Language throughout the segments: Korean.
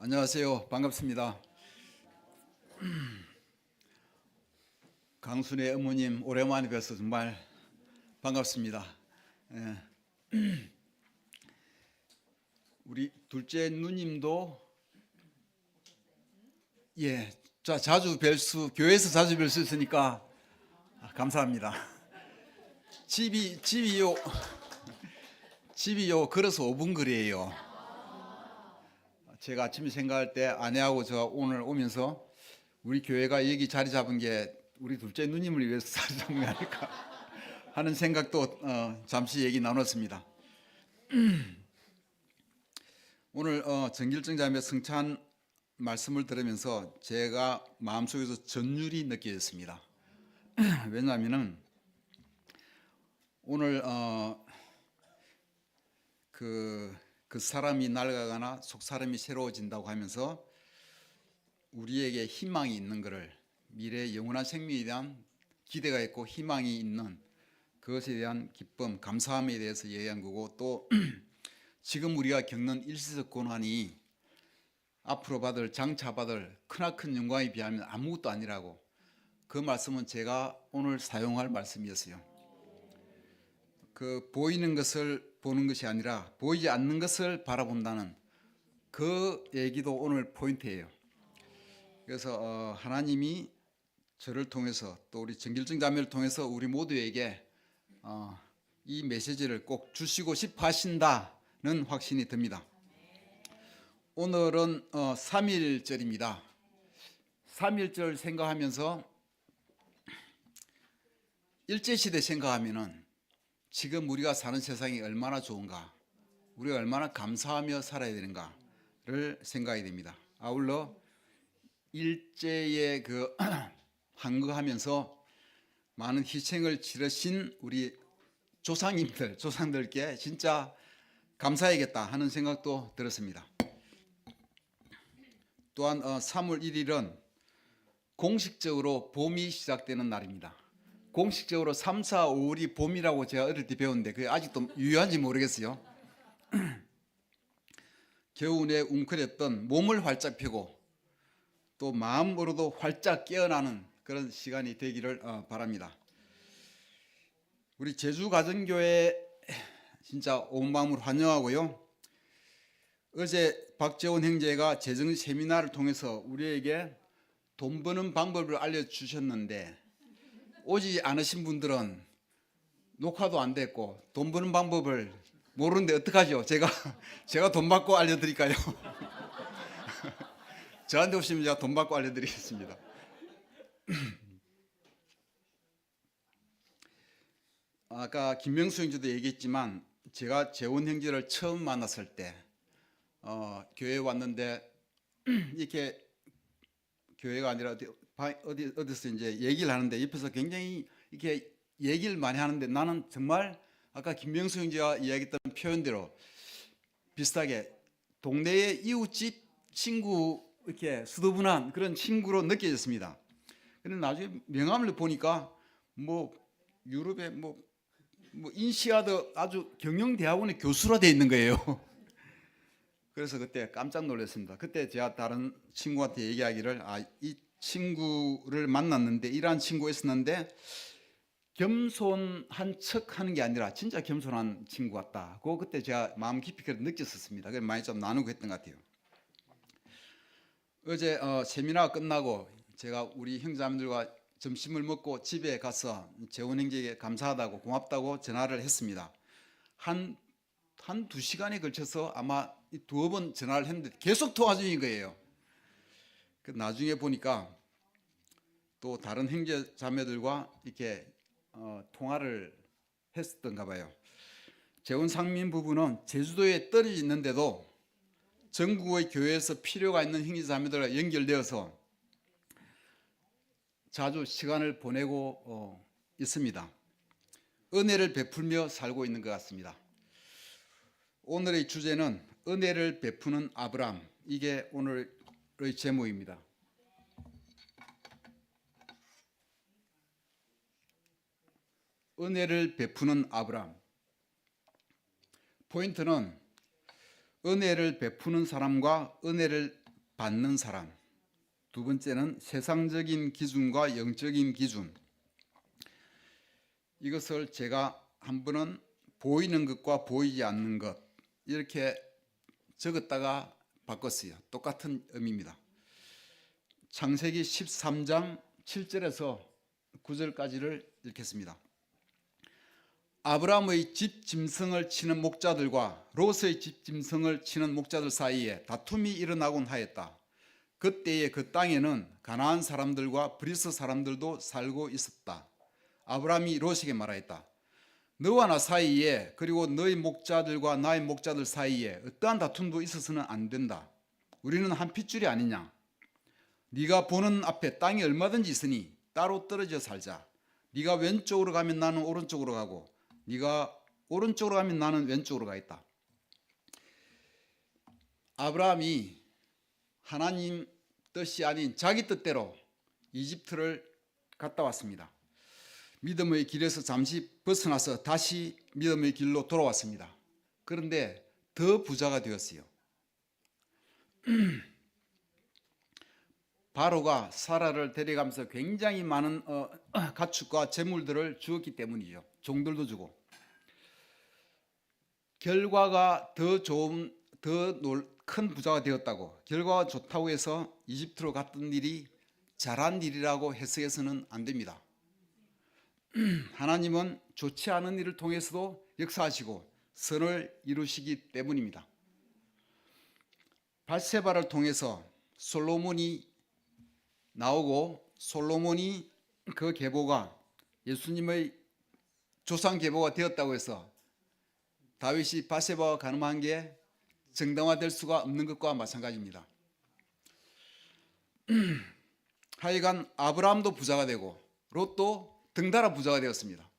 안녕하세요. 반갑습니다. 강순의 어머님 오랜만에 뵈서 정말 반갑습니다. 예, 우리 둘째 누님도 자주 교회에서 자주 뵐 수 있으니까 감사합니다. 집이요 걸어서 5분 거리예요. 제가 아침에 생각할 때 아내하고 저 오늘 오면서 우리 교회가 여기 자리 잡은 게 우리 둘째 누님을 위해서 자리 잡은 게 아닐까 하는 생각도 잠시 얘기 나눴습니다. 오늘 정길정 자매 성찬 말씀을 들으면서 제가 마음속에서 전율이 느껴졌습니다. 왜냐하면 오늘 그 사람이 낡아가나 속 사람이 새로워진다고 하면서 우리에게 희망이 있는 것을, 미래의 영원한 생명에 대한 기대가 있고 희망이 있는 그것에 대한 기쁨, 감사함에 대해서 얘기한 거고, 또 지금 우리가 겪는 일시적 고난이 앞으로 장차 받을 크나큰 영광에 비하면 아무것도 아니라고, 그 말씀은 제가 오늘 사용할 말씀이었어요. 보이는 것을 보는 것이 아니라 보이지 않는 것을 바라본다는 그 얘기도 오늘 포인트예요. 그래서 하나님이 저를 통해서 또 우리 정길정 자매를 통해서 우리 모두에게 이 메시지를 꼭 주시고 싶어 하신다는 확신이 듭니다. 오늘은 3.1절입니다. 3.1절 생각하면서 일제시대 생각하면은 지금 우리가 사는 세상이 얼마나 좋은가, 우리가 얼마나 감사하며 살아야 되는가를 생각이 됩니다. 아울러 일제의 항거하면서 많은 희생을 치르신 우리 조상들께 진짜 감사해야겠다 하는 생각도 들었습니다. 또한 3월 1일은 공식적으로 봄이 시작되는 날입니다. 공식적으로 3, 4, 5월이 봄이라고 제가 어릴 때 배웠는데 그게 아직도 유효한지 모르겠어요. 겨우내 웅크렸던 몸을 활짝 펴고 또 마음으로도 활짝 깨어나는 그런 시간이 되기를 바랍니다. 우리 제주가정교회 진짜 온 마음으로 환영하고요. 어제 박재원 형제가 재정 세미나를 통해서 우리에게 돈 버는 방법을 알려주셨는데, 오지 않으신 분들은 녹화도 안 됐고 돈 버는 방법을 모르는데 어떡하죠? 제가 돈 받고 알려드릴까요? 저한테 오시면 제가 돈 받고 알려드리겠습니다. 아까 김명수 형제도 얘기했지만 제가 재원 형제를 처음 만났을 때 교회에 왔는데 이렇게 교회가 아니라 어디서 이제 얘기를 하는데 옆에서 굉장히 이렇게 얘기를 많이 하는데, 나는 정말 아까 김명수 형제가 이야기했던 표현대로 비슷하게 동네의 이웃집 친구, 이렇게 수더분한 그런 친구로 느껴졌습니다. 그런데 나중에 명함을 보니까 유럽의 인시아드 아주 경영대학원의 교수로 되어 있는 거예요. 그래서 그때 깜짝 놀랐습니다. 그때 제가 다른 친구한테 얘기하기를, 이 친구를 만났는데 이러한 친구가 있었는데 겸손한 척 하는 게 아니라 진짜 겸손한 친구 같다. 그때 제가 마음 깊이 그렇게 느꼈었습니다. 그래서 많이 좀 나누고 했던 것 같아요. 어제 세미나가 끝나고 제가 우리 형제자매들과 점심을 먹고 집에 가서 재원 형제에게 감사하다고 고맙다고 전화를 했습니다. 한 2시간에 걸쳐서 아마 2번 전화를 했는데 계속 통화 중인 거예요. 나중에 보니까 또 다른 형제 자매들과 이렇게 통화를 했었던가 봐요. 재원 상민 부부는 제주도에 떨어져 있는데도 전국의 교회에서 필요가 있는 형제 자매들과 연결되어서 자주 시간을 보내고 있습니다. 은혜를 베풀며 살고 있는 것 같습니다. 오늘의 주제는 은혜를 베푸는 아브람, 이게 오늘의 제목입니다. 은혜를 베푸는 아브람. 포인트는 은혜를 베푸는 사람과 은혜를 받는 사람, 두 번째는 세상적인 기준과 영적인 기준. 이것을 제가 한 번은 보이는 것과 보이지 않는 것 이렇게 적었다가 바꿨어요. 똑같은 의미입니다. 창세기 13장 7절에서 9절까지를 읽겠습니다. 아브라함의 집 짐승을 치는 목자들과 롯의 집 짐승을 치는 목자들 사이에 다툼이 일어나곤 하였다. 그때에 그 땅에는 가나안 사람들과 브리스 사람들도 살고 있었다. 아브라함이 롯에게 말하였다. 너와 나 사이에 그리고 너희 목자들과 나의 목자들 사이에 어떠한 다툼도 있어서는 안 된다. 우리는 한 핏줄이 아니냐. 네가 보는 앞에 땅이 얼마든지 있으니 따로 떨어져 살자. 네가 왼쪽으로 가면 나는 오른쪽으로 가고 네가 오른쪽으로 가면 나는 왼쪽으로 가 있다. 아브라함이 하나님 뜻이 아닌 자기 뜻대로 이집트를 갔다 왔습니다. 믿음의 길에서 잠시 벗어나서 다시 믿음의 길로 돌아왔습니다. 그런데 더 부자가 되었어요. 바로가 사라를 데려가면서 굉장히 많은 가축과 재물들을 주었기 때문이죠. 종들도 주고. 결과가 더 좋은, 더 큰 부자가 되었다고, 결과가 좋다고 해서 이집트로 갔던 일이 잘한 일이라고 해석해서는 안 됩니다. 하나님은 좋지 않은 일을 통해서도 역사하시고 선을 이루시기 때문입니다. 밧세바를 통해서 솔로몬이 나오고 솔로몬이 그 계보가 예수님의 조상 계보가 되었다고 해서 다윗이 밧세바와 간음한 게 정당화될 수가 없는 것과 마찬가지입니다. 하여간 아브라함도 부자가 되고 롯도 등달아 부자가 되었습니다.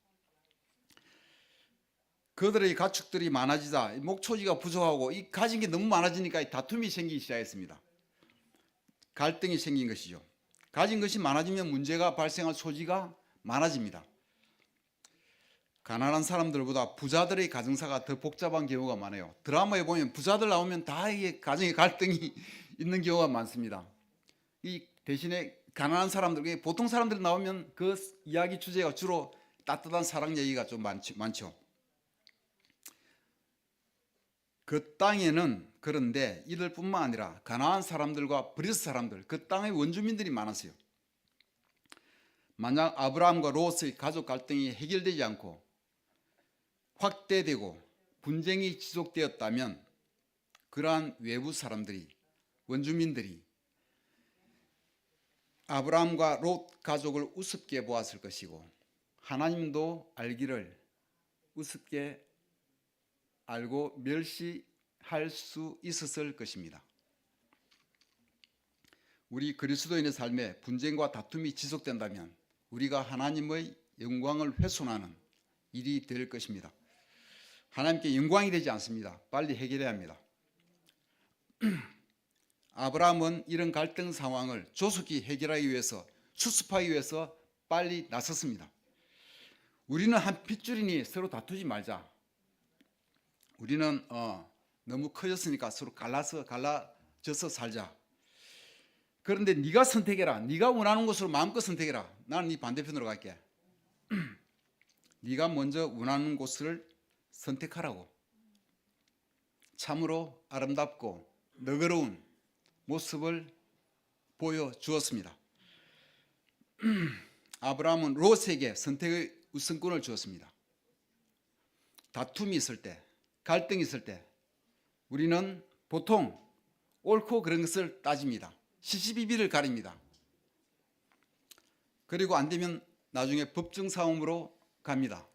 그들의 가축들이 많아지자 목초지가 부족하고 이 가진 게 너무 많아지니까 다툼이 생기기 시작했습니다. 갈등이 생긴 것이죠. 가진 것이 많아지면 문제가 발생할 소지가 많아집니다. 가난한 사람들보다 부자들의 가정사가 더 복잡한 경우가 많아요. 드라마에 보면 부자들 나오면 다 이게 가정의 갈등이 있는 경우가 많습니다. 이 대신에 가난한 사람들, 보통 사람들 나오면 그 이야기 주제가 주로 따뜻한 사랑 얘기가 좀 많죠. 그 땅에는 그런데 이들뿐만 아니라 가난한 사람들과 브리스 사람들, 그 땅의 원주민들이 많았어요. 만약 아브라함과 롯의 가족 갈등이 해결되지 않고 확대되고 분쟁이 지속되었다면 그러한 외부 사람들이, 원주민들이 아브라함과 롯 가족을 우습게 보았을 것이고 하나님도 알기를 우습게 알고 멸시할 수 있었을 것입니다. 우리 그리스도인의 삶에 분쟁과 다툼이 지속된다면 우리가 하나님의 영광을 훼손하는 일이 될 것입니다. 하나님께 영광이 되지 않습니다. 빨리 해결해야 합니다. 아브라함은 이런 갈등 상황을 조속히 해결하기 위해서, 수습하기 위해서 빨리 나섰습니다. 우리는 한 핏줄이니 서로 다투지 말자. 우리는 너무 커졌으니까 서로 갈라져서 살자. 그런데 네가 선택해라. 네가 원하는 곳으로 마음껏 선택해라. 나는 네 반대편으로 갈게. 네가 먼저 원하는 곳을 선택하라고. 참으로 아름답고 너그러운 모습을 보여주었습니다. 아브라함은 롯에게 선택의 우선권을 주었습니다. 다툼이 있을 때, 갈등이 있을 때 우리는 보통 옳고 그런 것을 따집니다. 시시비비를 가립니다. 그리고 안 되면 나중에 법정 싸움으로 갑니다.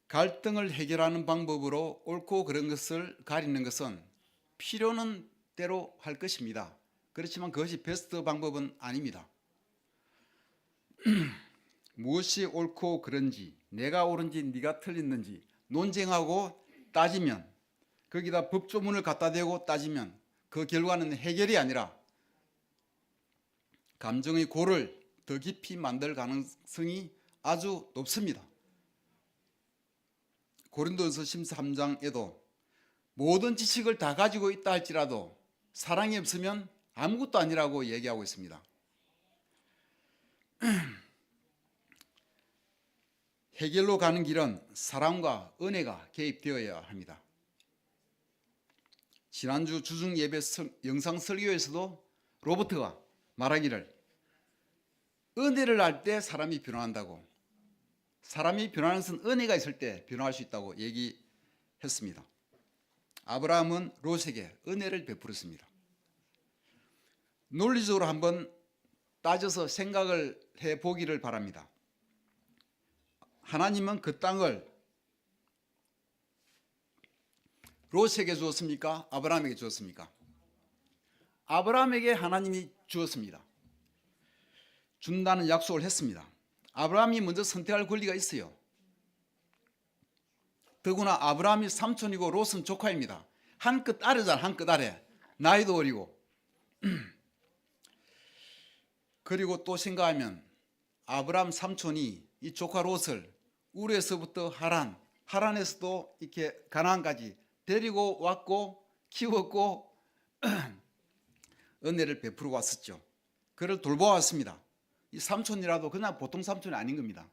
갈등을 해결하는 방법으로 옳고 그런 것을 가리는 것은 필요는 대로 할 것입니다. 그렇지만 그것이 베스트 방법은 아닙니다. 무엇이 옳고 그런지, 내가 옳은지 네가 틀렸는지 논쟁하고 따지면, 거기다 법조문을 갖다 대고 따지면 그 결과는 해결이 아니라 감정의 골을 더 깊이 만들 가능성이 아주 높습니다. 고린도전서 13장에도 모든 지식을 다 가지고 있다 할지라도 사랑이 없으면 아무것도 아니라고 얘기하고 있습니다. 해결로 가는 길은 사랑과 은혜가 개입되어야 합니다. 지난주 주중 예배 영상 설교에서도 로버트가 말하기를 은혜를 알 때 사람이 변화한다고, 사람이 변하는 것은 은혜가 있을 때 변화할 수 있다고 얘기했습니다. 아브라함은 롯에게 은혜를 베풀었습니다. 논리적으로 한번 따져서 생각을 해보기를 바랍니다. 하나님은 그 땅을 롯에게 주었습니까? 아브라함에게 주었습니까? 아브라함에게 하나님이 주었습니다. 준다는 약속을 했습니다. 아브라함이 먼저 선택할 권리가 있어요. 더구나 아브라함이 삼촌이고 롯은 조카입니다. 한 끗 아래잖아, 한 끗 아래. 나이도 어리고. 그리고 또 생각하면 아브라함 삼촌이 이 조카 롯을 우르에서부터 하란에서도 이렇게 가나안까지 데리고 왔고 키웠고 은혜를 베풀어 왔었죠. 그를 돌보았습니다. 이 삼촌이라도 그냥 보통 삼촌이 아닌 겁니다.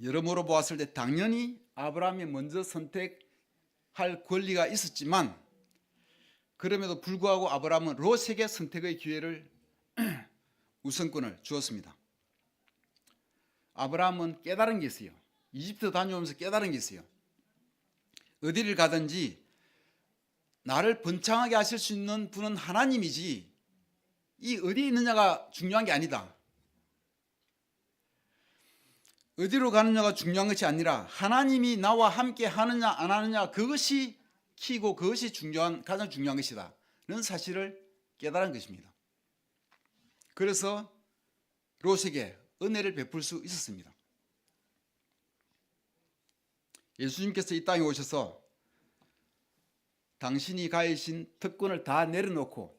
여러모로 보았을 때 당연히 아브라함이 먼저 선택할 권리가 있었지만 그럼에도 불구하고 아브라함은 롯에게 선택의 기회를 우선권을 주었습니다. 아브라함은 깨달은 게 있어요. 이집트 다녀오면서 깨달은 게 있어요. 어디를 가든지 나를 번창하게 하실 수 있는 분은 하나님이지 이 어디에 있느냐가 중요한 게 아니다. 어디로 가느냐가 중요한 것이 아니라 하나님이 나와 함께 하느냐 안 하느냐 그것이 키고 그것이 가장 중요한 것이다 는 사실을 깨달은 것입니다. 그래서 롯에게 은혜를 베풀 수 있었습니다. 예수님께서 이 땅에 오셔서 당신이 가지신 특권을 다 내려놓고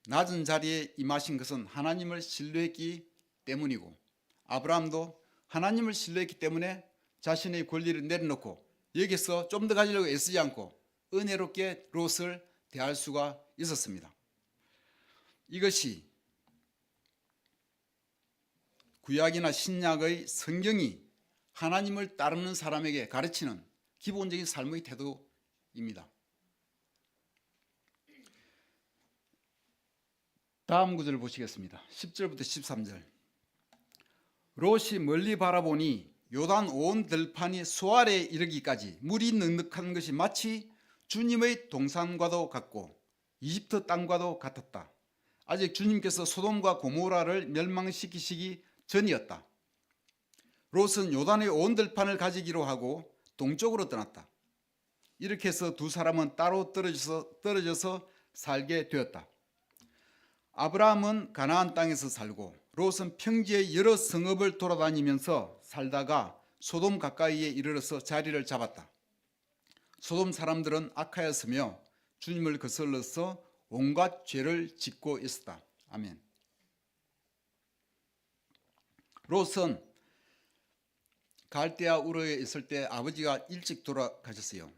낮은 자리에 임하신 것은 하나님을 신뢰했기 때문이고 아브라함도 하나님을 신뢰했기 때문에 자신의 권리를 내려놓고 여기서 좀 더 가지려고 애쓰지 않고 은혜롭게 롯을 대할 수가 있었습니다. 이것이 구약이나 신약의 성경이 하나님을 따르는 사람에게 가르치는 기본적인 삶의 태도입니다. 다음 구절을 보시겠습니다. 10절부터 13절. 롯이 멀리 바라보니 요단 온 들판이 수아래에 이르기까지 물이 넉넉한 것이 마치 주님의 동산과도 같고 이집트 땅과도 같았다. 아직 주님께서 소돔과 고모라를 멸망시키시기 전이었다. 롯은 요단의 온 들판을 가지기로 하고 동쪽으로 떠났다. 이렇게 해서 두 사람은 따로 떨어져서 살게 되었다. 아브라함은 가나안 땅에서 살고 롯은 평지의 여러 성읍을 돌아다니면서 살다가 소돔 가까이에 이르러서 자리를 잡았다. 소돔 사람들은 악하였으며 주님을 거슬러서 온갖 죄를 짓고 있었다. 아멘. 롯은 갈대아 우르에 있을 때 아버지가 일찍 돌아가셨어요.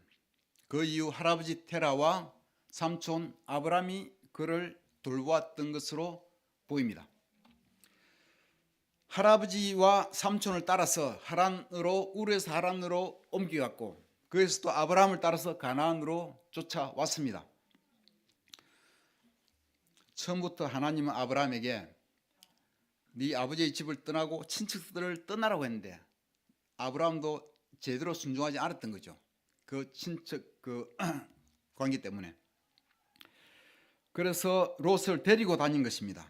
그 이후 할아버지 테라와 삼촌 아브라함이 그를 돌보았던 것으로 보입니다. 할아버지와 삼촌을 따라서 우르에서 하란으로 옮겨갔고 거기서 또 아브라함을 따라서 가나안으로 쫓아왔습니다. 처음부터 하나님은 아브라함에게 네 아버지의 집을 떠나고 친척들을 떠나라고 했는데 아브라함도 제대로 순종하지 않았던 거죠. 그 친척 관계 때문에. 그래서 롯을 데리고 다닌 것입니다.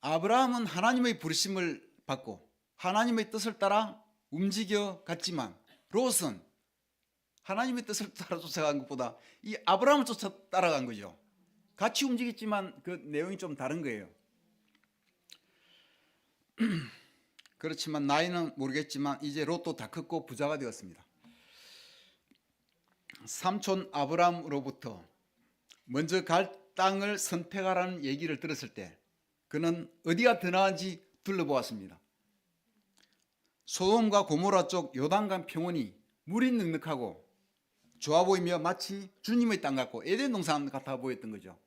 아브라함은 하나님의 부르심을 받고 하나님의 뜻을 따라 움직여 갔지만 롯은 하나님의 뜻을 따라 쫓아간 것보다 이 아브라함을 따라간 거죠. 같이 움직였지만 그 내용이 좀 다른 거예요. 그렇지만 나이는 모르겠지만 이제 롯도 다 컸고 부자가 되었습니다. 삼촌 아브라함으로부터 먼저 갈 땅을 선택하라는 얘기를 들었을 때 그는 어디가 더 나은지 둘러보았습니다. 소돔과 고모라 쪽 요단강 평원이 물이 넉넉하고 좋아 보이며 마치 주님의 땅 같고 에덴 동산 같아 보였던 거죠.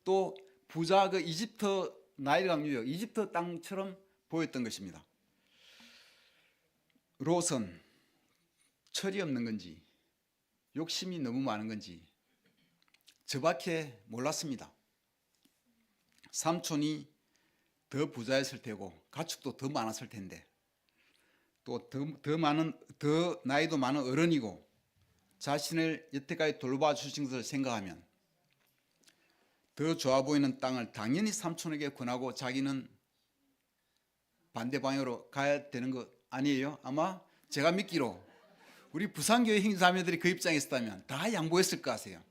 또 부자 그 이집트 나일강 유역 이집트 땅처럼 보였던 것입니다. 롯은 철이 없는 건지 욕심이 너무 많은 건지 저밖에 몰랐습니다. 삼촌이 더 부자였을 테고 가축도 더 많았을 텐데 또 더 나이도 많은 어른이고 자신을 여태까지 돌봐주신 것을 생각하면 더 좋아 보이는 땅을 당연히 삼촌에게 권하고 자기는 반대 방향으로 가야 되는 거 아니에요? 아마 제가 믿기로 우리 부산교회 형제자매들이 그 입장에 있었다면 다 양보했을 것 같아요.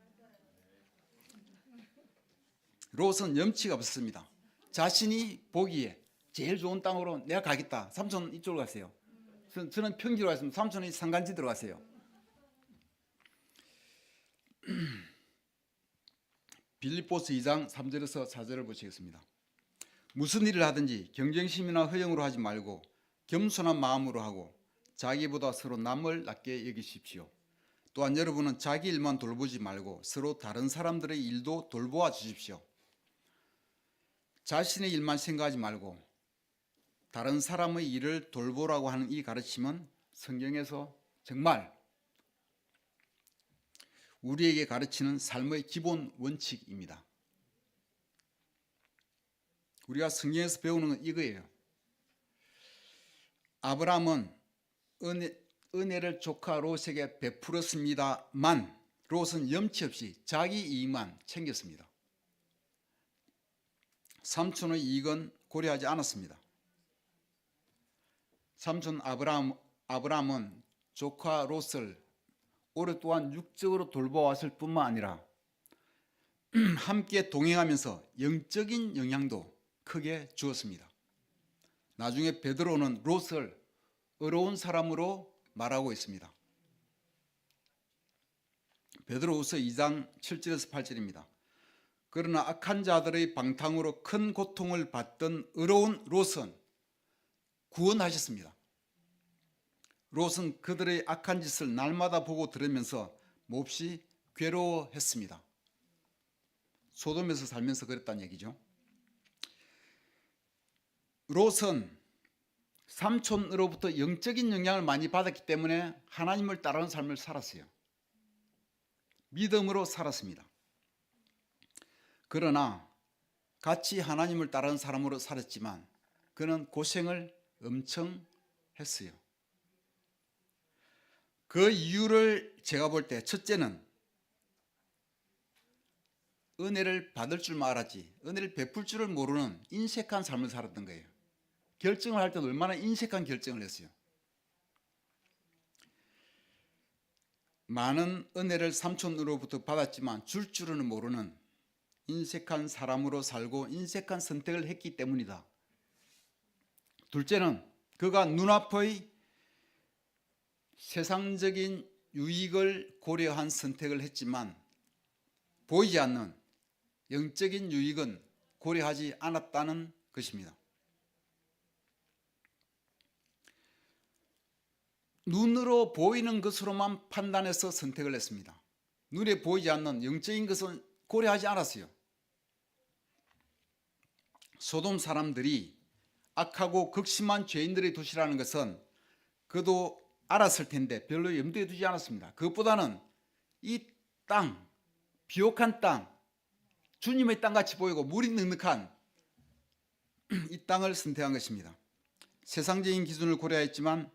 롯은 염치가 없었습니다. 자신이 보기에 제일 좋은 땅으로 내가 가겠다. 삼촌 이쪽으로 가세요. 저는 평지로 갔습니다. 삼촌이 산간지 들어가세요. 빌립보서 2장 3절에서 4절을 보시겠습니다. 무슨 일을 하든지 경쟁심이나 허영으로 하지 말고 겸손한 마음으로 하고 자기보다 서로 남을 낮게 여기십시오. 또한 여러분은 자기 일만 돌보지 말고 서로 다른 사람들의 일도 돌보아 주십시오. 자신의 일만 생각하지 말고 다른 사람의 일을 돌보라고 하는 이 가르침은 성경에서 정말 우리에게 가르치는 삶의 기본 원칙입니다. 우리가 성경에서 배우는 건 이거예요. 아브라함은 은혜를 조카 롯에게 베풀었습니다만 롯은 염치 없이 자기 이익만 챙겼습니다. 삼촌의 이익은 고려하지 않았습니다. 삼촌 아브라함은 조카 롯을 오랫동안 육적으로 돌봐왔을 뿐만 아니라 함께 동행하면서 영적인 영향도 크게 주었습니다. 나중에 베드로는 롯을 의로운 사람으로 말하고 있습니다. 베드로후서 2장 7절에서 8절입니다. 그러나 악한 자들의 방탕으로 큰 고통을 받던 의로운 롯은 구원하셨습니다. 롯은 그들의 악한 짓을 날마다 보고 들으면서 몹시 괴로워했습니다. 소돔에서 살면서 그랬다는 얘기죠. 롯은 삼촌으로부터 영적인 영향을 많이 받았기 때문에 하나님을 따르는 삶을 살았어요. 믿음으로 살았습니다. 그러나 같이 하나님을 따르는 사람으로 살았지만 그는 고생을 엄청 했어요. 그 이유를 제가 볼 때 첫째는 은혜를 받을 줄만 알았지 은혜를 베풀 줄을 모르는 인색한 삶을 살았던 거예요. 결정을 할 때도 얼마나 인색한 결정을 했어요. 많은 은혜를 삼촌으로부터 받았지만 줄 줄은 모르는 인색한 사람으로 살고 인색한 선택을 했기 때문이다. 둘째는 그가 눈앞의 세상적인 유익을 고려한 선택을 했지만 보이지 않는 영적인 유익은 고려하지 않았다는 것입니다. 눈으로 보이는 것으로만 판단해서 선택을 했습니다. 눈에 보이지 않는 영적인 것은 고려하지 않았어요. 소돔 사람들이 악하고 극심한 죄인들의 도시라는 것은 그도 알았을 텐데 별로 염두에 두지 않았습니다. 그것보다는 이 땅, 비옥한 땅, 주님의 땅같이 보이고 물이 넉넉한 이 땅을 선택한 것입니다. 세상적인 기준을 고려했지만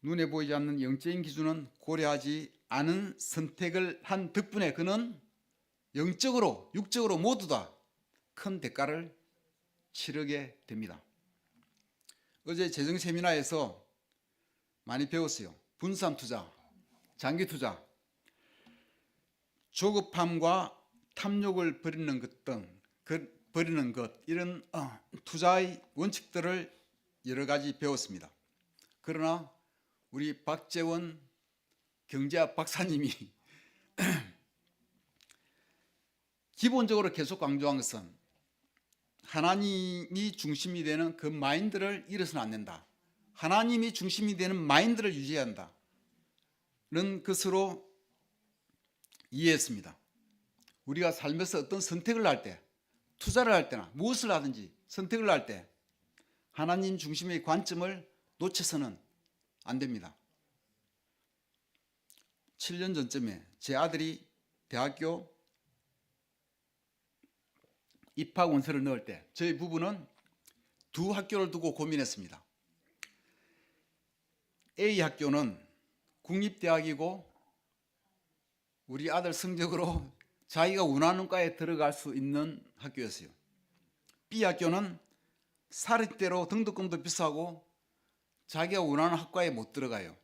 눈에 보이지 않는 영적인 기준은 고려하지 않은 선택을 한 덕분에 그는 영적으로 육적으로 모두 다 큰 대가를 치르게 됩니다. 어제 재정 세미나에서 많이 배웠어요. 분산 투자, 장기 투자, 조급함과 탐욕을 버리는 것 이런 투자의 원칙들을 여러 가지 배웠습니다. 그러나 우리 박재원 경제학 박사님이 기본적으로 계속 강조한 것은 하나님이 중심이 되는 그 마인드를 잃어서는 안 된다. 하나님이 중심이 되는 마인드를 유지해야 한다는 것으로 이해했습니다. 우리가 삶에서 어떤 선택을 할 때, 투자를 할 때나 무엇을 하든지 선택을 할 때 하나님 중심의 관점을 놓쳐서는 안 됩니다. 7년 전쯤에 제 아들이 대학교 입학 원서를 넣을 때 저희 부부는 두 학교를 두고 고민했습니다. A 학교는 국립대학이고 우리 아들 성적으로 자기가 원하는 과에 들어갈 수 있는 학교였어요. B 학교는 사립대로 등록금도 비싸고 자기가 원하는 학과에 못 들어가요.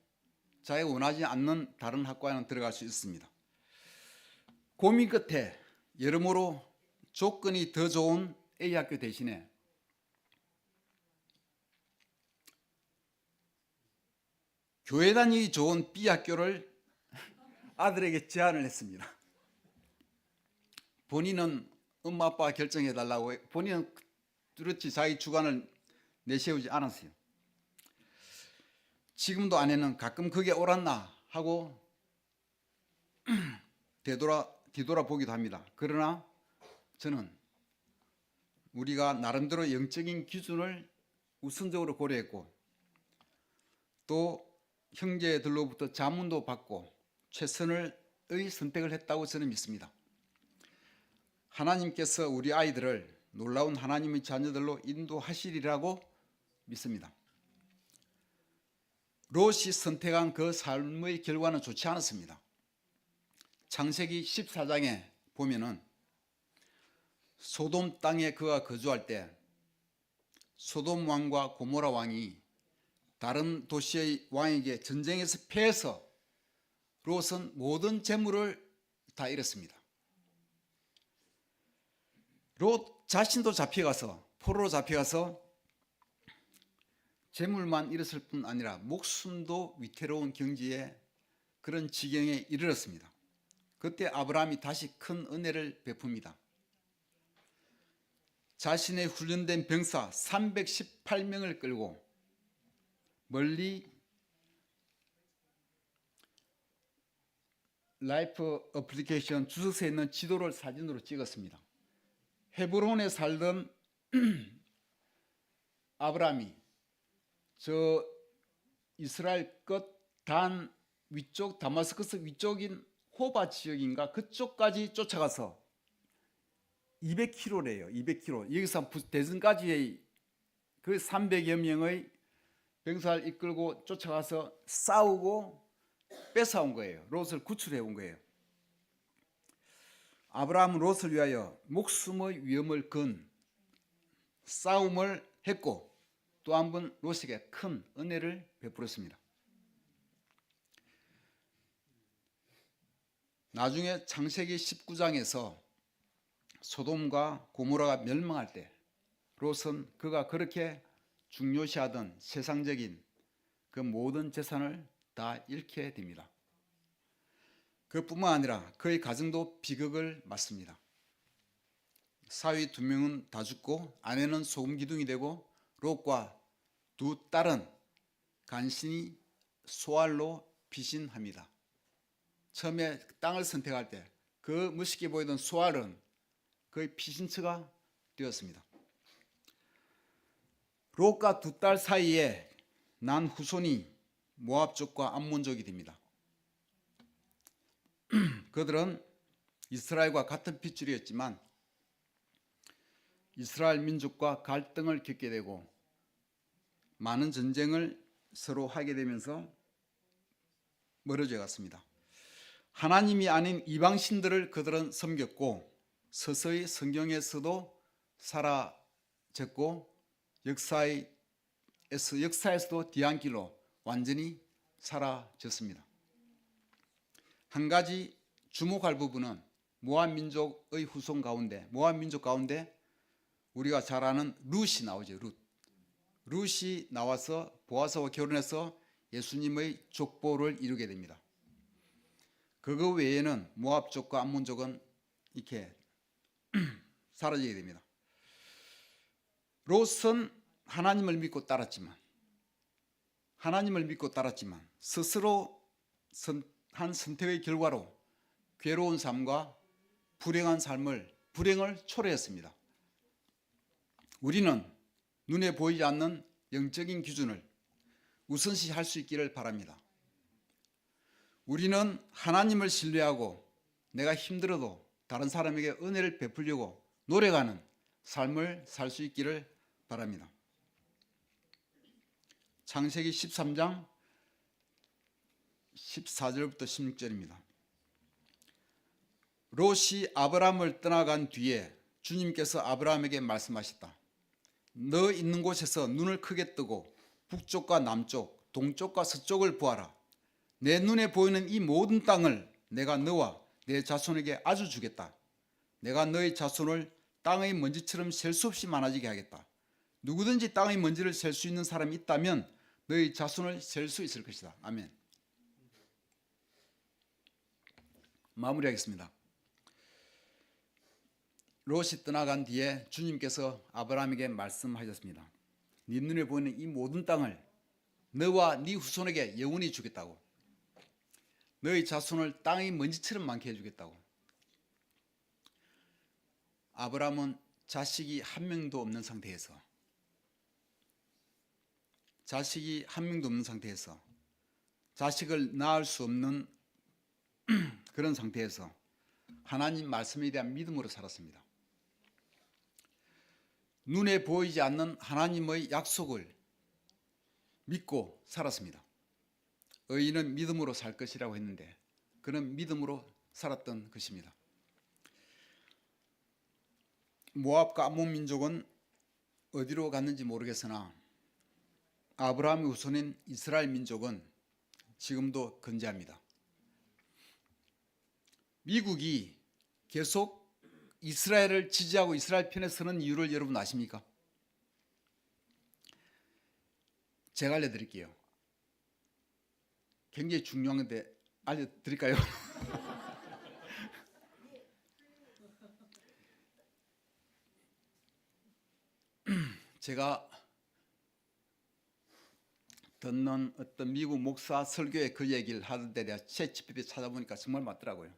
자기가 원하지 않는 다른 학과에는 들어갈 수 있습니다. 고민 끝에 여러모로 조건이 더 좋은 A 학교 대신에 교회 다니기 좋은 B 학교를 아들에게 제안을 했습니다. 본인은 엄마 아빠가 결정해달라고, 본인은 뚜렷이 자기 주관을 내세우지 않았어요. 지금도 아내는 가끔 그게 옳았나 하고 뒤돌아보기도 합니다. 그러나 저는 우리가 나름대로 영적인 기준을 우선적으로 고려했고 또 형제들로부터 자문도 받고 최선의 선택을 했다고 저는 믿습니다. 하나님께서 우리 아이들을 놀라운 하나님의 자녀들로 인도하시리라고 믿습니다. 롯이 선택한 그 삶의 결과는 좋지 않았습니다. 창세기 14장에 보면은 소돔 땅에 그가 거주할 때 소돔 왕과 고모라 왕이 다른 도시의 왕에게 전쟁에서 패해서 롯은 모든 재물을 다 잃었습니다. 롯 자신도 잡혀가서 포로로 잡혀가서 재물만 잃었을 뿐 아니라 목숨도 위태로운 경지에 그런 지경에 이르렀습니다. 그때 아브라함이 다시 큰 은혜를 베풉니다. 자신의 훈련된 병사 318명을 끌고 멀리 라이프 어플리케이션 주석서에 있는 지도를 사진으로 찍었습니다. 헤브론에 살던 아브라함이 저 이스라엘 끝 단 위쪽 다마스커스 위쪽인 호바 지역인가 그쪽까지 쫓아가서 200km래요. 200km. 여기서 대선까지의 그 300여 명의 병사를 이끌고 쫓아가서 싸우고 뺏어온 거예요. 롯을 구출해 온 거예요. 아브라함은 롯을 위하여 목숨의 위험을 건 싸움을 했고 또 한 번 롯에게 큰 은혜를 베풀었습니다. 나중에 창세기 19장에서 소돔과 고모라가 멸망할 때 롯은 그가 그렇게 중요시하던 세상적인 그 모든 재산을 다 잃게 됩니다. 그뿐만 아니라 그의 가정도 비극을 맞습니다. 사위 2명은 다 죽고 아내는 소금 기둥이 되고 롯과 두 딸은 간신히 소알로 피신합니다. 처음에 땅을 선택할 때 그 멋있게 보이던 소알은 거의 피신처가 되었습니다. 롯과 두 딸 사이에 난 후손이 모압족과 암몬족이 됩니다. 그들은 이스라엘과 같은 핏줄이었지만 이스라엘 민족과 갈등을 겪게 되고 많은 전쟁을 서로 하게 되면서 멀어져 갔습니다. 하나님이 아닌 이방신들을 그들은 섬겼고 서서히 성경에서도 사라졌고 역사에서도 뒤안길로 완전히 사라졌습니다. 한 가지 주목할 부분은 모압 민족의 후손 가운데 모압 민족 가운데 우리가 잘 아는 룻이 나오죠. 룻이 나와서 보아스와 결혼해서 예수님의 족보를 이루게 됩니다. 그거 외에는 모압족과 암몬족은 이렇게 사라지게 됩니다. 롯은 하나님을 믿고 따랐지만 스스로 한 선택의 결과로 괴로운 삶과 불행을 초래했습니다. 우리는 눈에 보이지 않는 영적인 기준을 우선시할 수 있기를 바랍니다. 우리는 하나님을 신뢰하고 내가 힘들어도 다른 사람에게 은혜를 베풀려고 노력하는 삶을 살 수 있기를 바랍니다. 창세기 13장 14절부터 16절입니다. 롯이 아브라함을 떠나간 뒤에 주님께서 아브라함에게 말씀하셨다. 너 있는 곳에서 눈을 크게 뜨고 북쪽과 남쪽, 동쪽과 서쪽을 보아라. 내 눈에 보이는 이 모든 땅을 내가 너와 내 자손에게 아주 주겠다. 내가 너의 자손을 땅의 먼지처럼 셀 수 없이 많아지게 하겠다. 누구든지 땅의 먼지를 셀 수 있는 사람이 있다면 너의 자손을 셀 수 있을 것이다. 아멘. 마무리하겠습니다. 롯이 떠나간 뒤에 주님께서 아브라함에게 말씀하셨습니다. 네 눈에 보이는 이 모든 땅을 너와 네 후손에게 영원히 주겠다고. 너의 자손을 땅의 먼지처럼 많게 해주겠다고. 아브라함은 자식이 한 명도 없는 상태에서 자식을 낳을 수 없는 그런 상태에서 하나님 말씀에 대한 믿음으로 살았습니다. 눈에 보이지 않는 하나님의 약속을 믿고 살았습니다. 의인은 믿음으로 살 것이라고 했는데 그는 믿음으로 살았던 것입니다. 모압과 암몬 민족은 어디로 갔는지 모르겠으나 아브라함의 후손인 이스라엘 민족은 지금도 건재합니다. 미국이 계속 이스라엘을 지지하고 이스라엘 편에 서는 이유를 여러분 아십니까? 제가 알려드릴게요. 굉장히 중요한 건데 알려드릴까요? 제가 듣는 어떤 미국 목사 설교에 그 얘기를 하던데 내가 챗GPT 찾아보니까 정말 맞더라고요.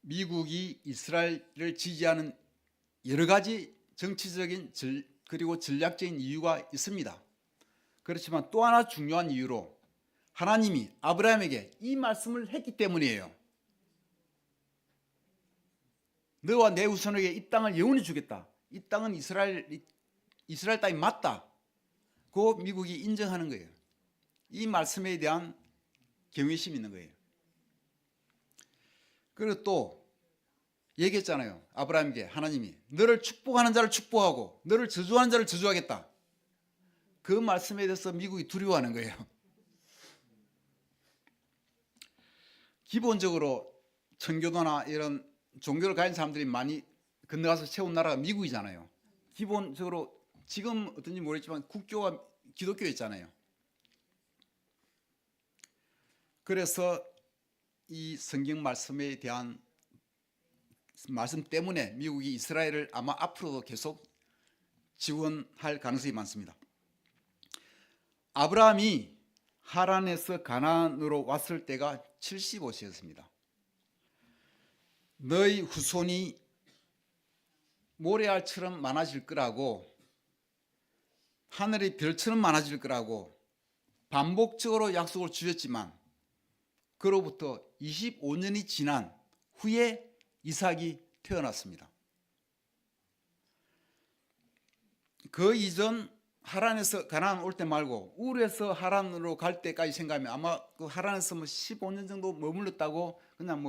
미국이 이스라엘을 지지하는 여러 가지 정치적인 그리고 전략적인 이유가 있습니다. 그렇지만 또 하나 중요한 이유로 하나님이 아브라함에게 이 말씀을 했기 때문이에요. 너와 내 후손에게 이 땅을 영원히 주겠다. 이 땅은 이스라엘 땅이 맞다. 그 미국이 인정하는 거예요. 이 말씀에 대한 경외심이 있는 거예요. 그리고 또 얘기했잖아요. 아브라함에게 하나님이 너를 축복하는 자를 축복하고 너를 저주하는 자를 저주하겠다. 그 말씀에 대해서 미국이 두려워하는 거예요. 기본적으로 청교도나 이런 종교를 가진 사람들이 많이 건너가서 세운 나라가 미국이잖아요. 기본적으로 지금 어떤지 모르겠지만 국교가 기독교였잖아요. 그래서 이 성경 말씀에 대한 말씀 때문에 미국이 이스라엘을 아마 앞으로도 계속 지원할 가능성이 많습니다. 아브라함이 하란에서 가나안으로 왔을 때가 75세였습니다. 너희 후손이 모래알처럼 많아질 거라고 하늘의 별처럼 많아질 거라고 반복적으로 약속을 주셨지만 그로부터 25년이 지난 후에 이삭이 태어났습니다. 그 이전 하란에서 가나안 올 때 말고 울에서 하란으로 갈 때까지 생각하면 아마 그 하란에서 15년 정도 머물렀다고 그냥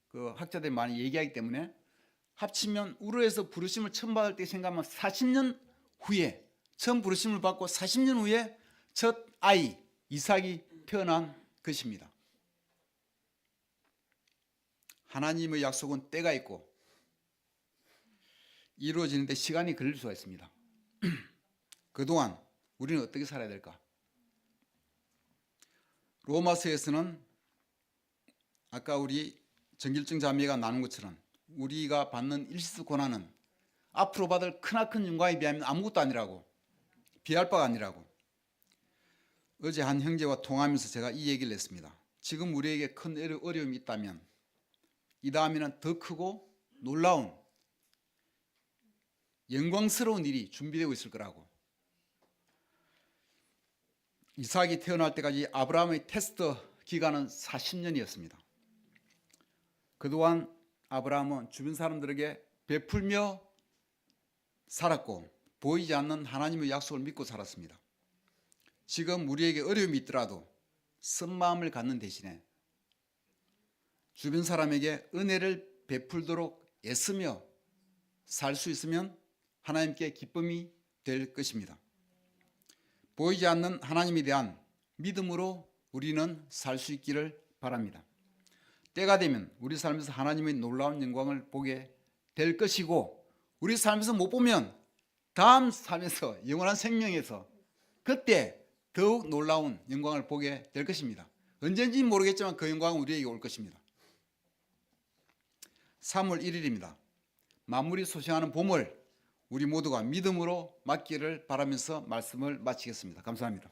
그 학자들이 많이 얘기하기 때문에 합치면 우르에서 부르심을 처음 받을 때 생각하면 40년 후에 처음 부르심을 받고 40년 후에 첫 아이 이삭이 태어난 것입니다. 하나님의 약속은 때가 있고 이루어지는데 시간이 걸릴 수가 있습니다. 그동안 우리는 어떻게 살아야 될까? 로마서에서는 아까 우리 정길정 자매가 나눈 것처럼 우리가 받는 일시적 고난은 앞으로 받을 크나큰 영광에 비하면 아무것도 아니라고, 비할 바가 아니라고. 어제 한 형제와 통화하면서 제가 이 얘기를 했습니다. 지금 우리에게 큰 어려움이 있다면 이 다음에는 더 크고 놀라운 영광스러운 일이 준비되고 있을 거라고. 이삭이 태어날 때까지 아브라함의 테스트 기간은 40년이었습니다. 그동안 아브라함은 주변 사람들에게 베풀며 살았고 보이지 않는 하나님의 약속을 믿고 살았습니다. 지금 우리에게 어려움이 있더라도 쓴 마음을 갖는 대신에 주변 사람에게 은혜를 베풀도록 애쓰며 살 수 있으면 하나님께 기쁨이 될 것입니다. 보이지 않는 하나님에 대한 믿음으로 우리는 살 수 있기를 바랍니다. 때가 되면 우리 삶에서 하나님의 놀라운 영광을 보게 될 것이고, 우리 삶에서 못 보면 다음 삶에서 영원한 생명에서 그때 더욱 놀라운 영광을 보게 될 것입니다. 언젠지는 모르겠지만 그 영광은 우리에게 올 것입니다. 3월 1일입니다. 만물이 소생하는 봄을 우리 모두가 믿음으로 맞기를 바라면서 말씀을 마치겠습니다. 감사합니다.